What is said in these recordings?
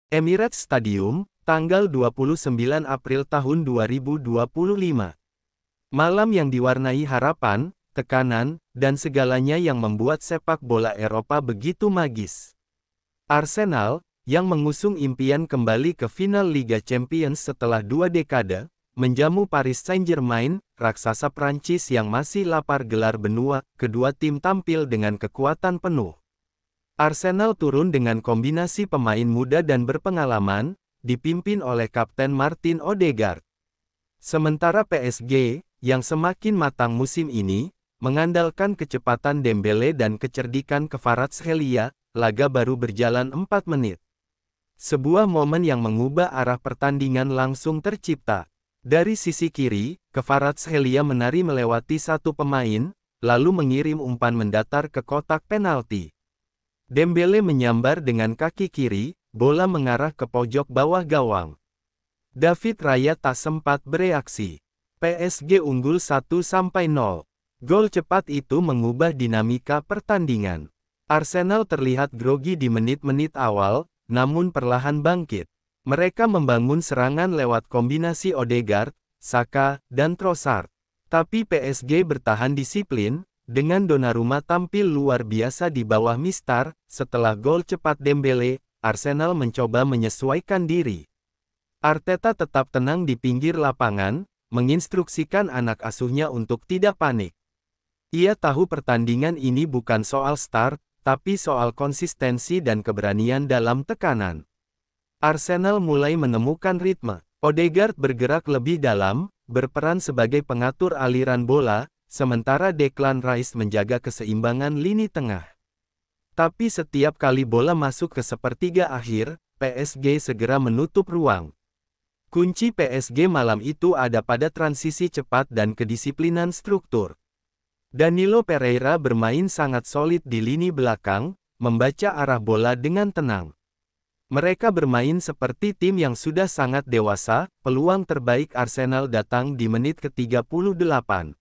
Emirates Stadium, tanggal 29 April tahun 2025. Malam yang diwarnai harapan, tekanan, dan segalanya yang membuat sepak bola Eropa begitu magis. Arsenal, yang mengusung impian kembali ke final Liga Champions setelah 2 dekade, menjamu Paris Saint-Germain, raksasa Prancis yang masih lapar gelar benua. Kedua tim tampil dengan kekuatan penuh. Arsenal turun dengan kombinasi pemain muda dan berpengalaman, dipimpin oleh Kapten Martin Odegaard. Sementara PSG, yang semakin matang musim ini, mengandalkan kecepatan Dembele dan kecerdikan Kvaratskhelia. Laga baru berjalan 4 menit. Sebuah momen yang mengubah arah pertandingan langsung tercipta. Dari sisi kiri, Kvaratskhelia menari melewati satu pemain, lalu mengirim umpan mendatar ke kotak penalti. Dembele menyambar dengan kaki kiri, bola mengarah ke pojok bawah gawang. David Raya tak sempat bereaksi. PSG unggul 1-0. Gol cepat itu mengubah dinamika pertandingan. Arsenal terlihat grogi di menit-menit awal, namun perlahan bangkit. Mereka membangun serangan lewat kombinasi Odegaard, Saka, dan Trossard. Tapi PSG bertahan disiplin, dengan Donnarumma tampil luar biasa di bawah mistar. Setelah gol cepat Dembele, Arsenal mencoba menyesuaikan diri. Arteta tetap tenang di pinggir lapangan, menginstruksikan anak asuhnya untuk tidak panik. Ia tahu pertandingan ini bukan soal start, tapi soal konsistensi dan keberanian dalam tekanan. Arsenal mulai menemukan ritme. Odegaard bergerak lebih dalam, berperan sebagai pengatur aliran bola, sementara Declan Rice menjaga keseimbangan lini tengah. Tapi setiap kali bola masuk ke sepertiga akhir, PSG segera menutup ruang. Kunci PSG malam itu ada pada transisi cepat dan kedisiplinan struktur. Danilo Pereira bermain sangat solid di lini belakang, membaca arah bola dengan tenang. Mereka bermain seperti tim yang sudah sangat dewasa. Peluang terbaik Arsenal datang di menit ke-38.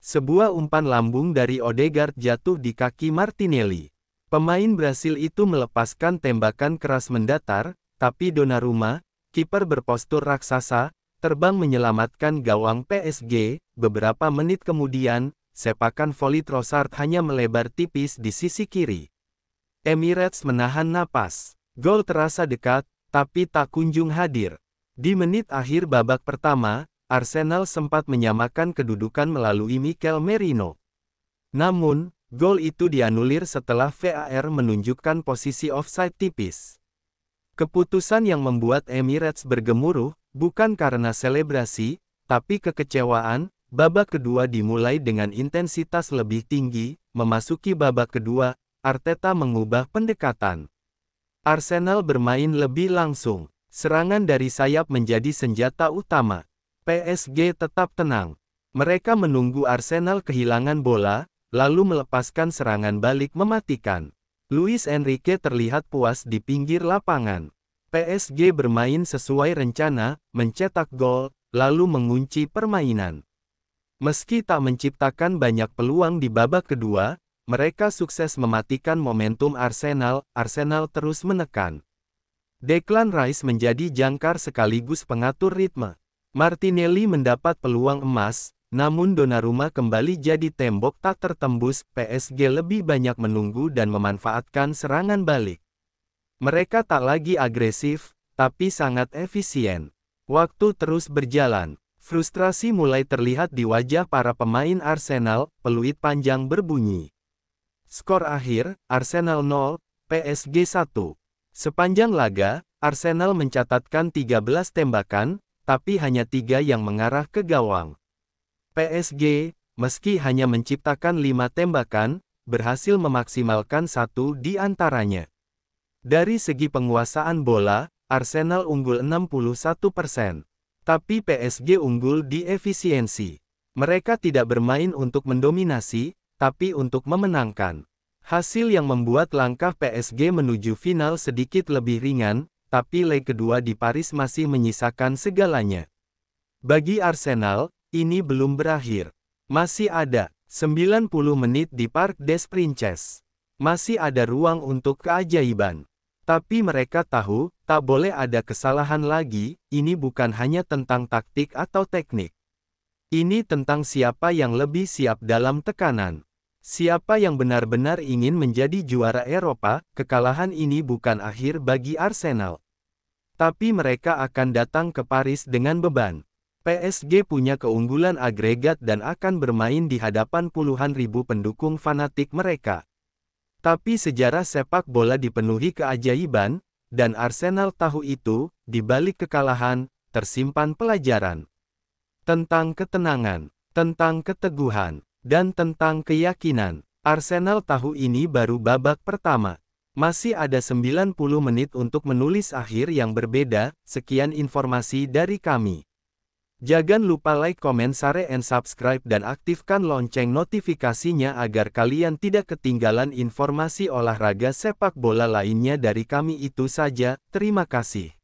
Sebuah umpan lambung dari Odegaard jatuh di kaki Martinelli. Pemain Brasil itu melepaskan tembakan keras mendatar, tapi Donnarumma, kiper berpostur raksasa, terbang menyelamatkan gawang PSG. Beberapa menit kemudian, sepakan voli Trossard hanya melebar tipis di sisi kiri. Emirates menahan napas. Gol terasa dekat, tapi tak kunjung hadir. Di menit akhir babak pertama, Arsenal sempat menyamakan kedudukan melalui Mikel Merino. Namun, gol itu dianulir setelah VAR menunjukkan posisi offside tipis. Keputusan yang membuat Emirates bergemuruh, bukan karena selebrasi, tapi kekecewaan. Babak kedua dimulai dengan intensitas lebih tinggi. Memasuki babak kedua, Arteta mengubah pendekatan. Arsenal bermain lebih langsung. Serangan dari sayap menjadi senjata utama. PSG tetap tenang. Mereka menunggu Arsenal kehilangan bola, lalu melepaskan serangan balik mematikan. Luis Enrique terlihat puas di pinggir lapangan. PSG bermain sesuai rencana, mencetak gol, lalu mengunci permainan. Meski tak menciptakan banyak peluang di babak kedua, mereka sukses mematikan momentum Arsenal. Arsenal terus menekan. Declan Rice menjadi jangkar sekaligus pengatur ritme. Martinelli mendapat peluang emas, namun Donnarumma kembali jadi tembok tak tertembus. PSG lebih banyak menunggu dan memanfaatkan serangan balik. Mereka tak lagi agresif, tapi sangat efisien. Waktu terus berjalan. Frustrasi mulai terlihat di wajah para pemain Arsenal. Peluit panjang berbunyi. Skor akhir, Arsenal 0, PSG 1. Sepanjang laga, Arsenal mencatatkan 13 tembakan, tapi hanya 3 yang mengarah ke gawang. PSG, meski hanya menciptakan 5 tembakan, berhasil memaksimalkan 1 di antaranya. Dari segi penguasaan bola, Arsenal unggul 61%. Tapi PSG unggul di efisiensi. Mereka tidak bermain untuk mendominasi, tapi untuk memenangkan. Hasil yang membuat langkah PSG menuju final sedikit lebih ringan, tapi leg kedua di Paris masih menyisakan segalanya. Bagi Arsenal, ini belum berakhir. Masih ada 90 menit di Parc des Princes. Masih ada ruang untuk keajaiban. Tapi mereka tahu, tak boleh ada kesalahan lagi, ini bukan hanya tentang taktik atau teknik. Ini tentang siapa yang lebih siap dalam tekanan. Siapa yang benar-benar ingin menjadi juara Eropa, kekalahan ini bukan akhir bagi Arsenal. Tapi mereka akan datang ke Paris dengan beban. PSG punya keunggulan agregat dan akan bermain di hadapan puluhan ribu pendukung fanatik mereka. Tapi sejarah sepak bola dipenuhi keajaiban, dan Arsenal tahu itu, di balik kekalahan, tersimpan pelajaran. Tentang ketenangan, tentang keteguhan, dan tentang keyakinan. Arsenal tahu ini baru babak pertama. Masih ada 90 menit untuk menulis akhir yang berbeda. Sekian informasi dari kami. Jangan lupa like, comment, share, and subscribe dan aktifkan lonceng notifikasinya agar kalian tidak ketinggalan informasi olahraga sepak bola lainnya dari kami. Itu saja, terima kasih.